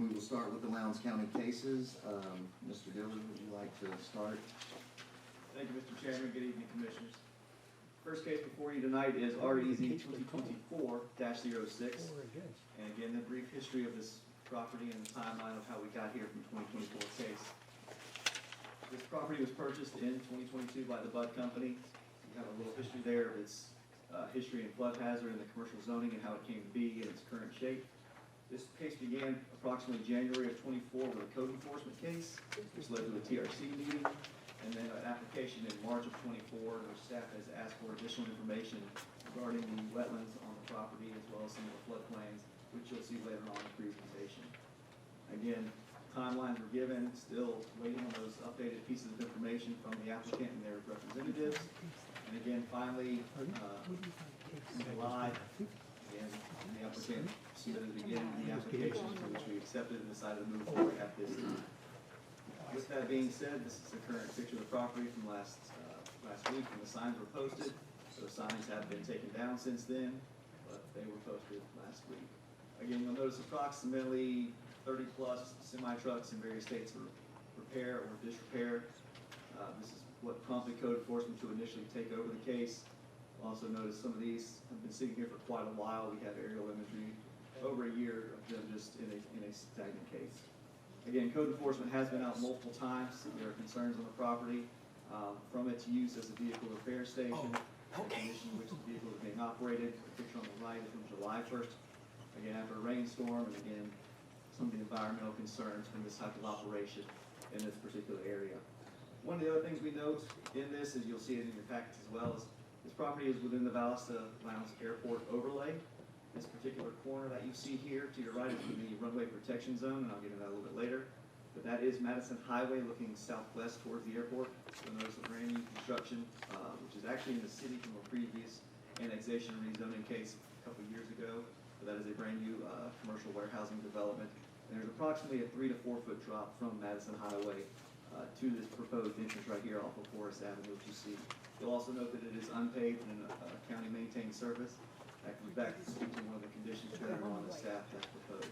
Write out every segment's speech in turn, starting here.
We will start with the Lowndes County cases. Mr. Dillard, would you like to start? Thank you, Mr. Chairman. Good evening, Commissioners. First case before you tonight is REZ-2024-06. And again, the brief history of this property and the timeline of how we got here from 2024 case. This property was purchased in 2022 by the Bud Company. We have a little history there of its history and flood hazard and the commercial zoning and how it came to be in its current shape. This case began approximately January of 24 with a code enforcement case, which led to a TRC meeting, and then an application in March of 24, where staff has asked for additional information regarding the wetlands on the property as well as some of the floodplains, which you'll see later on in the presentation. Again, timelines were given, still waiting on those updated pieces of information from the applicant and their representatives. And again, finally, in July, again, the applicant submitted again the application to which we accepted and decided to move forward at this time. With that being said, this is the current picture of the property from last week when the signs were posted. Those signs have been taken down since then, but they were posted last week. Again, you'll notice approximately 30 plus semi-trucks in various states for repair or disrepair. This is what prompted code enforcement to initially take over the case. You'll also notice some of these have been sitting here for quite a while. We have aerial imagery, over a year of them just in a stagnant case. Again, code enforcement has been out multiple times. There are concerns on the property from its use as a vehicle repair station, the condition in which the vehicle is being operated. The picture on the right is from July 1st. Again, after a rainstorm, and again, some of the environmental concerns from this type of operation in this particular area. One of the other things we note in this, is you'll see it in your packets as well, is this property is within the Valdosta Lowndes Airport overlay. This particular corner that you see here to your right is the runway protection zone, and I'll get into that a little bit later. But that is Madison Highway looking southwest towards the airport. You'll notice a brand new construction, which is actually in the city from a previous annexation and rezoning case a couple years ago. But that is a brand new commercial warehousing development. And there's approximately a 3 to 4 foot drop from Madison Highway to this proposed entrance right here off of Horace Avenue, which you see. You'll also note that it is unpaved and a county maintained surface. That comes back to speak to one of the conditions later on the staff has proposed.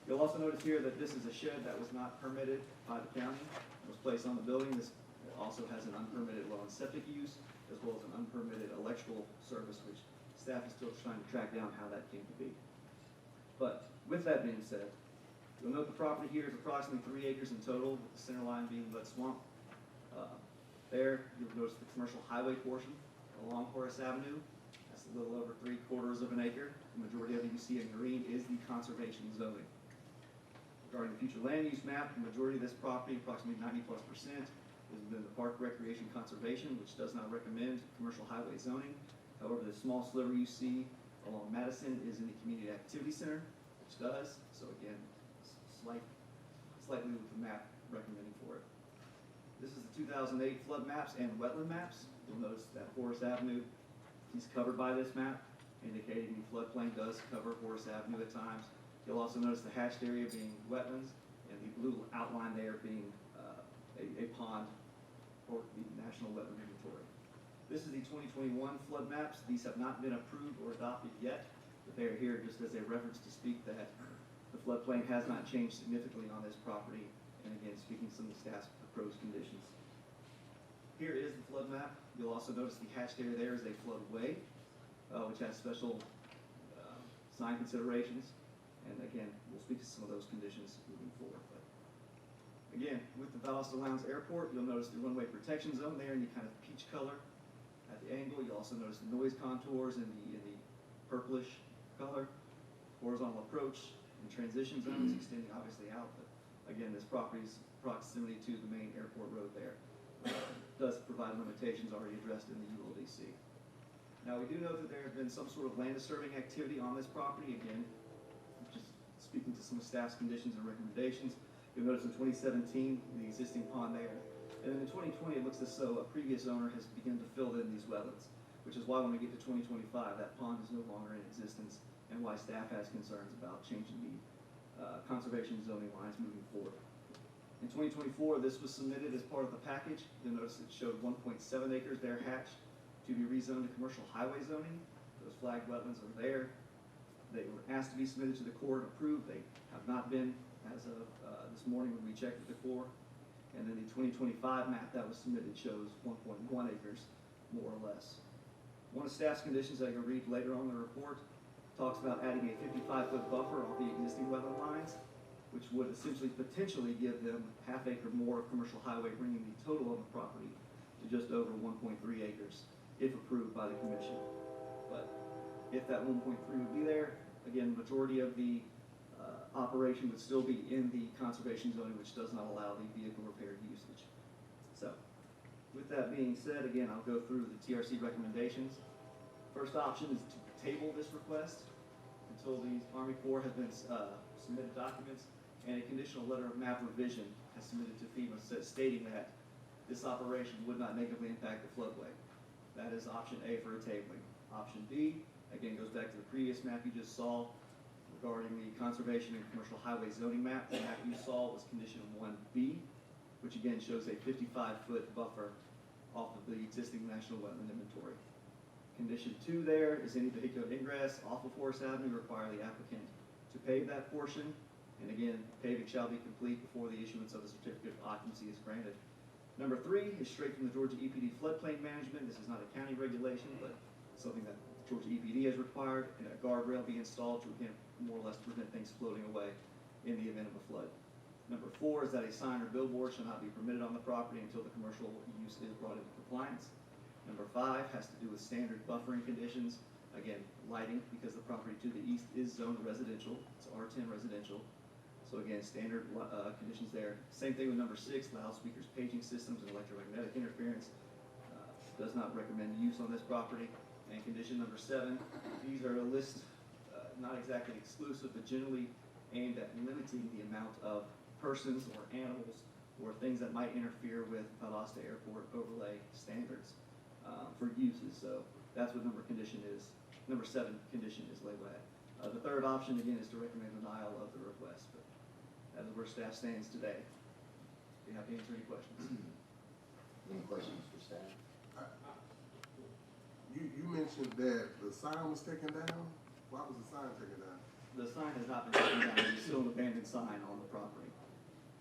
You'll also notice here that this is a shed that was not permitted by the county. It was placed on the building. This also has an unpermitted well and septic use, as well as an unpermitted electrical service, which staff is still trying to track down how that came to be. But with that being said, you'll note the property here is approximately 3 acres in total, with the center line being wet swamp. There, you'll notice the commercial highway portion along Horace Avenue. That's a little over 3/4 of an acre. The majority of it you see in green is the conservation zoning. Regarding the future land use map, the majority of this property, approximately 90+%, is within the Park Recreation Conservation, which does not recommend commercial highway zoning. However, the small sliver you see along Madison is in the Community Activity Center, which does. So again, slightly with the map recommending for it. This is the 2008 flood maps and wetland maps. You'll notice that Horace Avenue is covered by this map, indicating the floodplain does cover Horace Avenue at times. You'll also notice the hatched area being wetlands, and the blue outline there being a pond for the National Wetland Inventory. This is the 2021 flood maps. These have not been approved or adopted yet, but they are here just as a reference to speak that the floodplain has not changed significantly on this property, and again, speaking to some of the staff's proposed conditions. Here is the flood map. You'll also notice the hatched area there is a floodway, which has special sign considerations. And again, we'll speak to some of those conditions moving forward. But again, with the Valdosta Lowndes Airport, you'll notice the runway protection zone there in the kind of peach color at the angle. You'll also notice the noise contours in the purplish color, horizontal approach and transition zones extending obviously out. But again, this property's proximity to the main airport road there does provide limitations already addressed in the ULDC. Now, we do know that there has been some sort of land disturbing activity on this property. Again, just speaking to some of staff's conditions and recommendations, you'll notice in 2017, the existing pond there. And then in 2020, it looks as though a previous owner has begun to fill in these wetlands, which is why when we get to 2025, that pond is no longer in existence, and why staff has concerns about changing the conservation zoning lines moving forward. In 2024, this was submitted as part of the package. You'll notice it showed 1.7 acres there hatched to be rezoned to commercial highway zoning. Those flagged wetlands are there. They were asked to be submitted to the court and approved. They have not been as of this morning when we checked with the Corps. And then the 2025 map that was submitted shows 1.1 acres, more or less. One of staff's conditions that you'll read later on in the report talks about adding a 55-foot buffer off the existing wetland lines, which would essentially potentially give them half acre more of commercial highway, bringing the total on the property to just over 1.3 acres, if approved by the commission. But if that 1.3 would be there, again, the majority of the operation would still be in the conservation zone, which does not allow the vehicle repair usage. So, with that being said, again, I'll go through the TRC recommendations. First option is to table this request until the Army Corps has been submitted documents and a conditional letter of map revision has submitted to FEMA stating that this operation would not negatively impact the floodway. That is option A for a tabling. Option B, again, goes back to the previous map you just saw regarding the conservation and commercial highway zoning map. The map you saw was condition 1B, which again shows a 55-foot buffer off of the existing national wetland inventory. Condition 2 there is any vehicular ingress off of Horace Avenue require the applicant to pave that portion. And again, paving shall be complete before the issuance of a certificate of occupancy is granted. Number 3 is straight from the Georgia EPD floodplain management. This is not a county regulation, but something that Georgia EPD has required, and a guardrail be installed to, again, more or less prevent things floating away in the event of a flood. Number 4 is that a sign or billboard shall not be permitted on the property until the commercial use is brought into compliance. Number 5 has to do with standard buffering conditions. Again, lighting, because the property to the east is zoned residential. It's R10 residential. So again, standard conditions there. Same thing with number 6, loudspeakers, paging systems, and electromagnetic interference. Does not recommend use on this property. And condition number 7, these are a list, not exactly exclusive, but generally aimed at limiting the amount of persons or animals or things that might interfere with Valdosta Airport overlay standards for uses. So that's what number 7 condition is labeled at. The third option, again, is to recommend denial of the request. But that is where staff stands today. Be happy to answer any questions. Any questions for staff? You mentioned that the sign was taken down. Why was the sign taken down? The sign has not been taken down. There's still an abandoned sign on the property.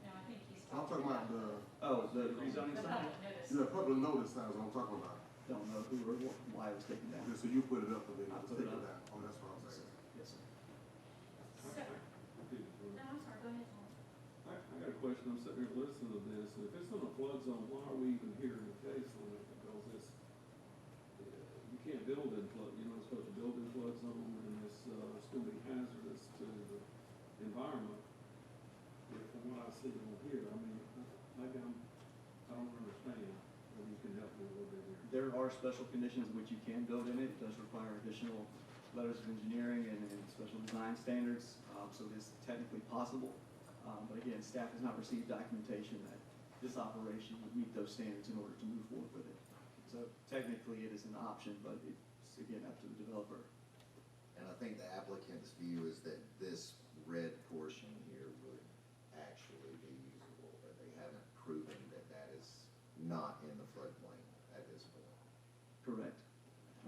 No, I think he's I'm talking about The rezoning the sign? public notice. the public notice sign is what I'm talking about. Don't know who or why it was taken down. Okay, so you put it up and then it I was put it taken up. down. Oh, that's what I'm saying. Yes, sir. So, no, I'm sorry, go ahead, Tom. I got a question. I'm sitting here listening to this. If it's in a flood zone, why are we even hearing the case on it? Because you can't build in flood, you're not supposed to build in flood zone, and it's going to be hazardous to the environment. From what I see on here, I mean, maybe I don't understand. Maybe you can help me a little bit here. There are special conditions in which you can build in it. It does require additional letters of engineering and special design standards, so it is technically possible. But again, staff has not received documentation that this operation would meet those standards in order to move forward with it. So technically it is an option, but it's again up to the developer. And I think the applicant's view is that this red portion here would actually be usable, but they haven't proven that that is not in the floodplain at this point. Correct.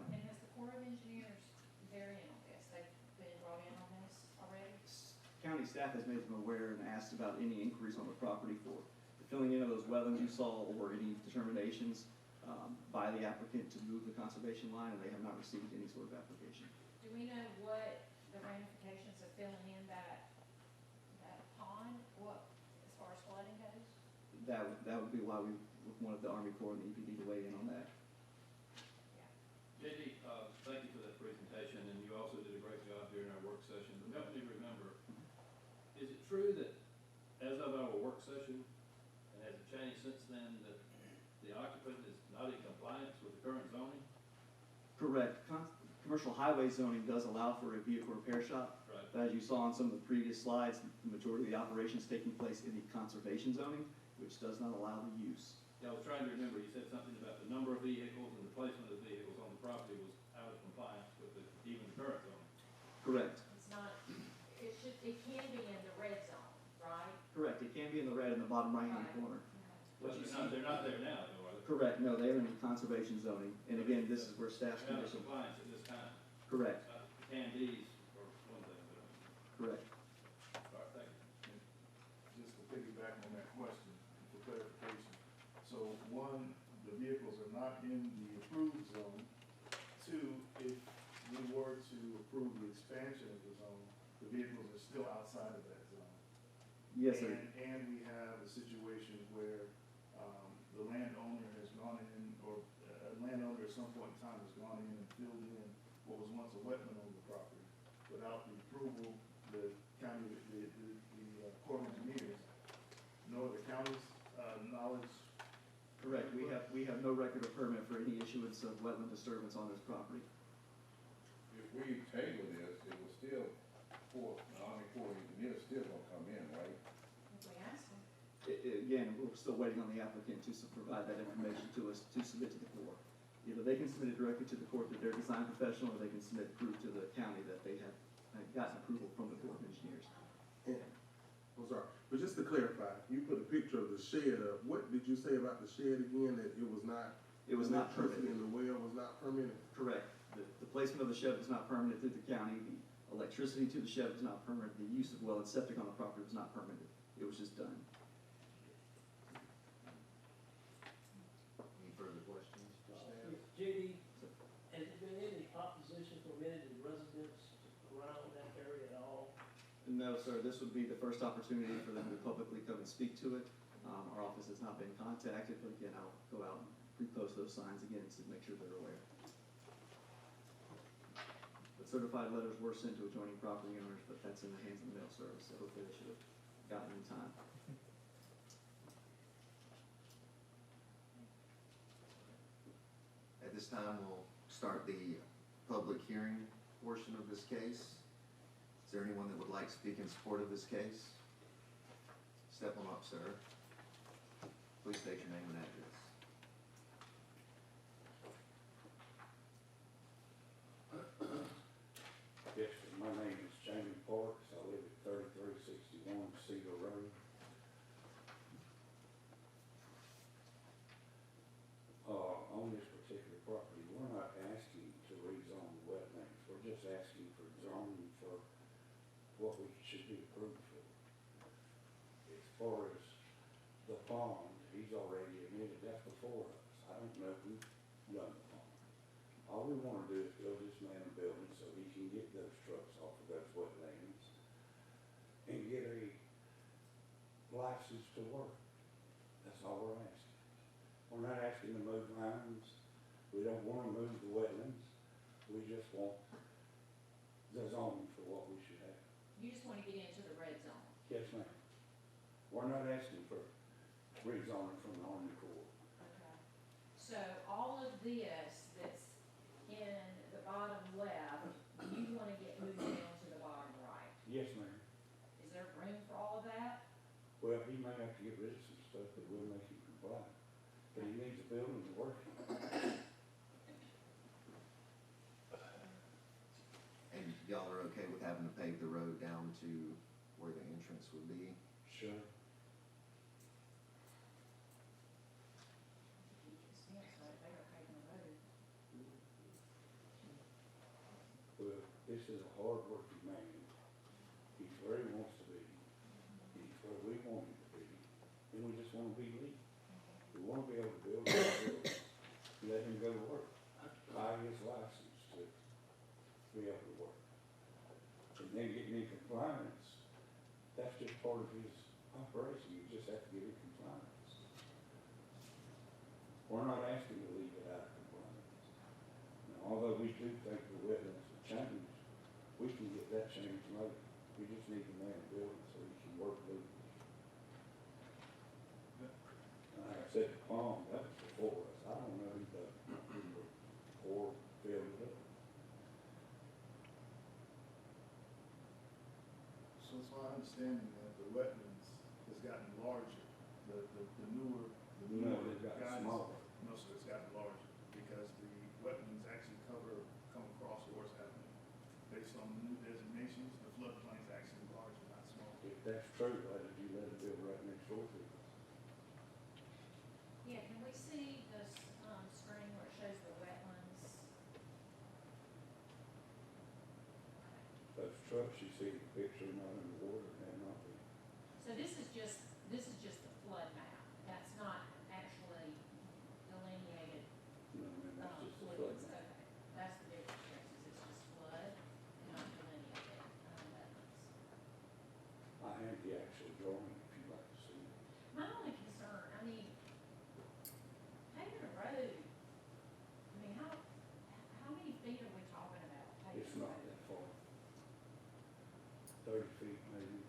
And has the Corps of Engineers their in on this? They've been brought in on this already? County staff has made them aware and asked about any inquiries on the property for the filling in of those wetlands you saw or any determinations by the applicant to move the conservation line, and they have not received any sort of application. Do we know what the ramifications of filling in that pond, as far as flooding goes? That would be why we wanted the Army Corps and the EPD to weigh in on that. JD, thank you for that presentation, and you also did a great job during our work session. But help me remember, is it true that as of our work session, and has it changed since then, that the occupant is not in compliance with the current zoning? Correct. Commercial highway zoning does allow for a vehicle repair shop. Right. But as you saw on some of the previous slides, the majority of the operations taking place in the conservation zoning, which does not allow the use. Yeah, I was trying to remember, you said something about the number of vehicles and the placement of vehicles on the property was out of compliance with even the current zoning. Correct. It's not, it can be in the red zone, right? Correct. It can be in the red in the bottom right-hand Right. corner. But they're not there now, though, are they? Correct. No, they are in the conservation zoning. And again, this is where staff's They're out of condition. compliance at this time. Correct. Candies or one thing, but, Correct. all right, thank you. So one, the vehicles are not in the approved zone. Two, if we were to approve the expansion of the zone, the vehicles are still outside of that zone. Yes, sir. And we have a situation where, the landowner has gone in, or a landowner at some point in time has gone in and filled in what was once a wetland on the property without the approval, the county, the Corps of Engineers, nor the county's, knowledge. Correct. We have no record of permit for any issuance of wetland disturbance on this property. If we table this, it will still, the Army Corps of Engineers still gonna come in, right? If we ask them. Again, we're still waiting on the applicant to provide that information to us to submit to the Corps. Either they can submit it directly to the Corps through their design professional, or they can submit proof to the county that they have gotten approval from the Corps of Engineers. And, I'm sorry, but just to clarify, you put a picture of the shed up. What did you say about the shed again, that it was not? It was not electricity permitted. in the well was not permitted? Correct. The placement of the shed was not permitted through the county. The electricity to the shed was not permitted. The use of well and septic on the property was not permitted. It was just done. Any further questions for staff? Judy, has there been any opposition from any of the residents around that area at all? No, sir, this would be the first opportunity for them to publicly come and speak to it. Our office has not been contacted, but again, I'll go out and repost those signs again to make sure they're aware. But certified letters were sent to adjoining property owners, but that's in the hands of the mail service, so hopefully they should have gotten in time. At this time, we'll start the public hearing portion of this case. Is there anyone that would like to speak in support of this case? Step on up, sir. Please state your name and address. Yes, sir. My name is Jamie Parks. I live at 3361 Cedar Road. On this particular property, we're not asking to rezone the wetlands. We're just asking for zoning for what we should be approved for. As far as the pond, he's already admitted that's before us. I don't know who done the pond. All we wanna do is build this man a building so he can get those trucks off of those wetlands and get a license to work. That's all we're asking. We're not asking to move lines. We don't wanna move the wetlands. We just want the zoning for what we should have. You just wanna get into the red zone. Yes, ma'am. We're not asking for rezoning from the Army Corps. Okay. So all of this that's in the bottom left, you wanna get moved down to the bottom right. Yes, ma'am. Is there room for all of that? Well, he may have to get rid of some stuff, but we'll make him comply. But he needs a building to work in. And y'all are okay with having to pave the road down to where the entrance would be? Sure. Well, this is a hard-working man. He's where he wants to be. He's where we want him to be. And we just want to be legal. We want to be able to build a building. Let him go to work. Buy his license to be able to work. And then getting in compliance, that's just part of his operation. You just have to get in compliance. We're not asking to leave it out of compliance. Now, although we do think the wetlands will change, we can get that changed later. We just need the man to build it so he can work legally. Like I said, the pond, that was before us. I don't know who the Corps filled it up. So it's my understanding that the wetlands has gotten larger, the newer. No, it's gotten guidance- smaller. No, sir, it's gotten larger, because the wetlands actually come across Horace Avenue. Based on the new designations, the floodplain is actually larger, not smaller. If that's true, why did you let it build right next door to us? Yeah, can we see this, screen where it shows the wetlands? Those trucks, you see the picture, not in the water, and not the, So this is just the flood map. That's not actually the actual drawing if you'd like to see it. My only concern, I mean, paving a road, I mean, how many feet are we talking about paving It's a not road? that far. 30 feet maybe,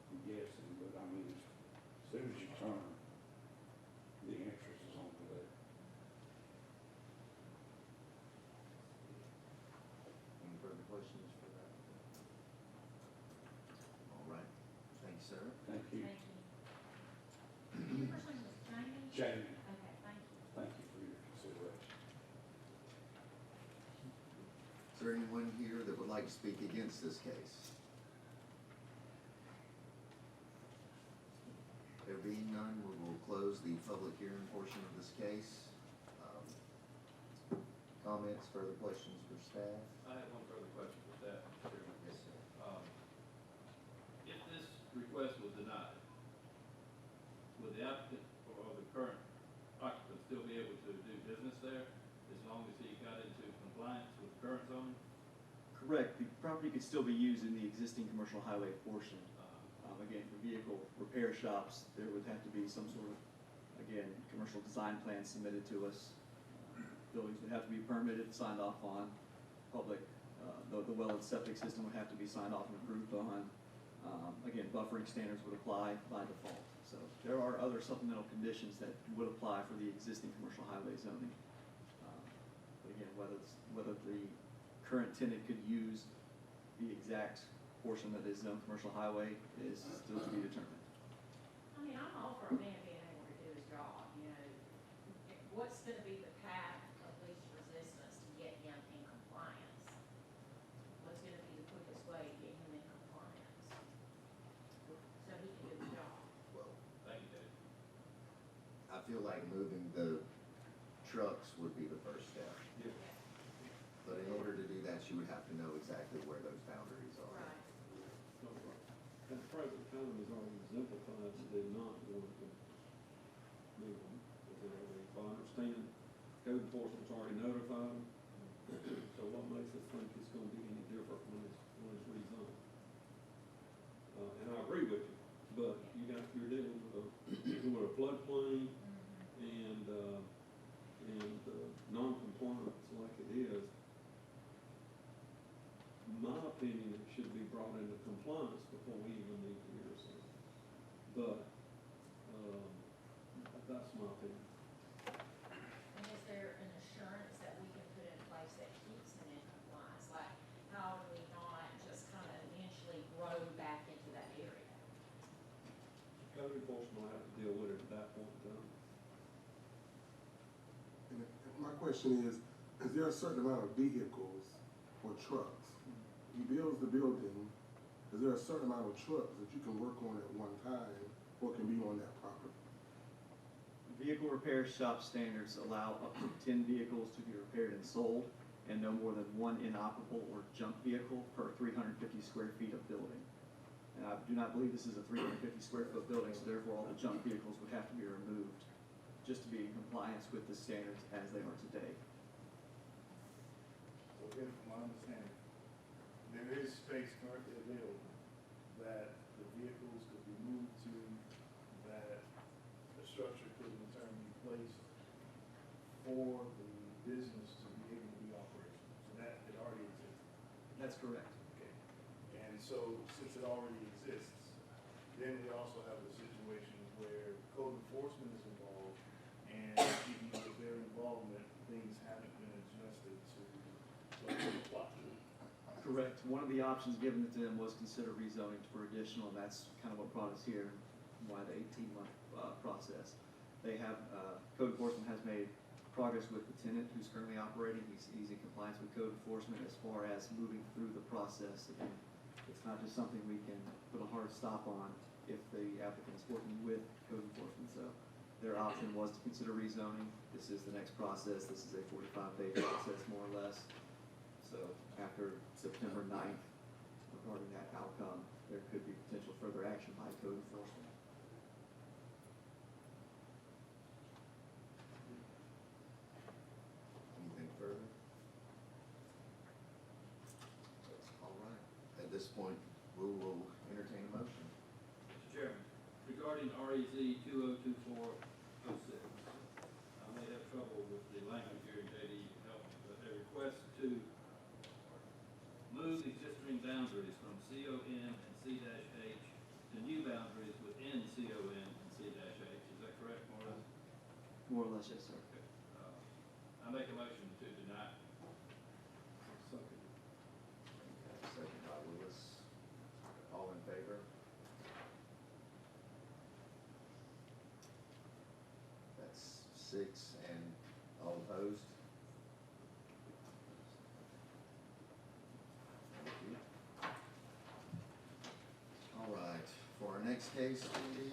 I'm guessing, but I mean, as soon as you turn, the entrance is on the left. Any further questions for that? All right, thank you, sir. Thank you. Thank you. Your first name was Jamie? Jamie, Okay, thank you. thank you for your consideration. Is there anyone here that would like to speak against this case? There being none, we will close the public hearing portion of this case. Comments, further questions for staff? I have one further question for staff, Mr. Chairman. Yes, sir. If this request was denied, would the applicant or the current occupant still be able to do business there as long as he got into compliance with current zoning? Correct, the property could still be used in the existing commercial highway portion. Again, for vehicle repair shops, there would have to be some sort of, again, commercial design plan submitted to us. Buildings would have to be permitted, signed off on. Public, the well and septic system would have to be signed off and approved on. Again, buffering standards would apply by default. So there are other supplemental conditions that would apply for the existing commercial highway zoning. But again, whether the current tenant could use the exact portion that is zoned commercial highway is still to be determined. I mean, I'm all for a man being able to do his job, you know. What's gonna be the path of least resistance to get him in compliance? What's gonna be the quickest way to get him in compliance? So he can do the job. Well, Thank you, Dave. I feel like moving the trucks would be the first step. Yeah. But in order to do that, you would have to know exactly where those boundaries are. Right. No problem. At the present time, is already exemplified, so they're not going to move them. If I understand, code enforcement's already notified them. So what makes us think it's gonna be any different when it's rezoned? And I agree with you, but you're dealing with a floodplain and non-compliance like it is. My opinion, it should be brought into compliance before we even need to hear something. But, that's my opinion. And is there an assurance that we can put in place that keeps him in compliance? Like, how do we not just kind of eventually grow back into that area? Code enforcement will have to deal with it at that point in time. And my question is there a certain amount of vehicles or trucks? He builds the building, is there a certain amount of trucks that you can work on at one time or can be on that property? Vehicle repair shop standards allow up to 10 vehicles to be repaired and sold, and no more than one inoperable or junk vehicle per 350 square feet of building. And I do not believe this is a 350 square foot building, so therefore all the junk vehicles would have to be removed just to be in compliance with the standards as they are today. So again, from my understanding, there is space currently available that the vehicles could be moved to, that the structure could in turn be placed for the business to be able to be operational. So that, it already exists. That's correct. Okay. And so since it already exists, then we also have the situations where code enforcement is involved, and even with their involvement, things haven't been adjusted to what they apply. Correct. One of the options given to them was consider rezoning for additional, and that's kind of what brought us here, why the 18-month process. They have, code enforcement has made progress with the tenant who's currently operating. He's in compliance with code enforcement as far as moving through the process. Again, it's not just something we can put a hard stop on if the applicant's working with code enforcement. So their option was to consider rezoning. This is the next process. This is a 45-day process, more or less. So after September 9th, regarding that outcome, there could be potential further action by code enforcement. Anything further? All right. At this point, we will entertain a motion. regarding REZ 2024-06. I may have trouble with the language here, JD, you can help me, but a request to move existing boundaries from CON and C-H to new boundaries within CON and C-H. Is that correct, Morris? More or less, yes, sir. Okay. I make a motion to deny. Second. Okay, second by Lewis. All in favor? That's 6, and all opposed? Thank you. All right, for our next case, Judy,